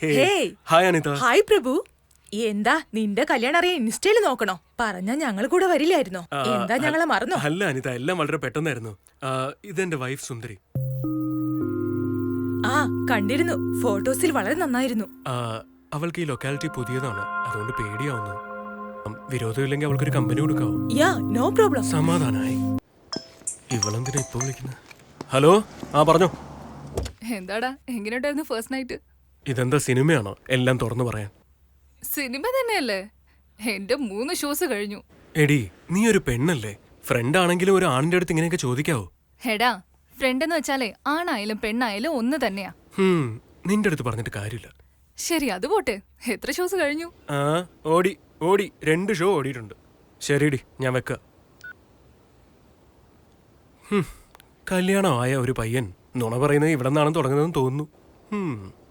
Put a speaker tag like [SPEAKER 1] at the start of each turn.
[SPEAKER 1] Hey
[SPEAKER 2] hi Anita.
[SPEAKER 1] Hi Prabhu. എന്താ നിന്റെ കല്യാണം അറിയാൻ ഇൻസ്റ്റയിൽ നോക്കണോ? പറഞ്ഞാ ഞങ്ങൾ കൂടെ വരില്ലായിരുന്നോ? എന്താ ഞങ്ങളെ മറന്നോ?
[SPEAKER 2] അല്ല അനിത, എല്ലാം വളരെ പെട്ടെന്നായിരുന്നു. ഇതെന്റെ വൈഫ് സുന്ദരി.
[SPEAKER 1] ആ കണ്ടിരുന്നു, ഫോട്ടോസിൽ വളരെ നന്നായിരുന്നു.
[SPEAKER 2] അവൾക്ക് ഈ ലൊക്കാലിറ്റി പുതിയതാണ്, അതുകൊണ്ട് പേടിയാവുന്നു. വിരോധമില്ലെങ്കിൽ അവൾക്കൊരു കമ്പനി കൊടുക്കാവോ?
[SPEAKER 1] Yeah no problem.
[SPEAKER 2] സമാധാനായി. ഇവളെന്തിനാ ഇപ്പൊ വിളിക്കുന്നത്? ഹലോ, പറഞ്ഞോ.
[SPEAKER 3] എന്താടാ, എങ്ങനെയുണ്ടായിരുന്നു ഫസ്റ്റ് നൈറ്റ്?
[SPEAKER 2] ഇതെന്താ സിനിമയാണോ എല്ലാം തുറന്നു പറയാൻ?
[SPEAKER 3] സിനിമ തന്നെയല്ലേ? എന്റെ 3 ഷോസ് കഴിഞ്ഞു.
[SPEAKER 2] എടി, നീ ഒരു പെണ്ണല്ലേ? ഫ്രണ്ട് ആണെങ്കിലും ഒരു ആണിന്റെ അടുത്ത് ഇങ്ങനെയൊക്കെ ചോദിക്കാവോ?
[SPEAKER 3] ഹെടാ, ഫ്രണ്ട് എന്ന് വെച്ചാലേ ആണായാലും പെണ്ണായാലും ഒന്ന് തന്നെയാ.
[SPEAKER 2] നിന്റെ അടുത്ത് പറഞ്ഞിട്ട് കാര്യമില്ല.
[SPEAKER 3] ശരി, അത് പോട്ടെ, എത്ര ഷോസ് കഴിഞ്ഞു?
[SPEAKER 2] ഓടി 2 ഷോ ഓടിയിട്ടുണ്ട്. ശരിടി, ഞാൻ വെക്ക. കല്യാണമായ ഒരു പയ്യൻ നുണ പറയുന്നത് ഇവിടെ നിന്നാണെന്ന് തുടങ്ങുന്നതെന്ന് തോന്നുന്നു.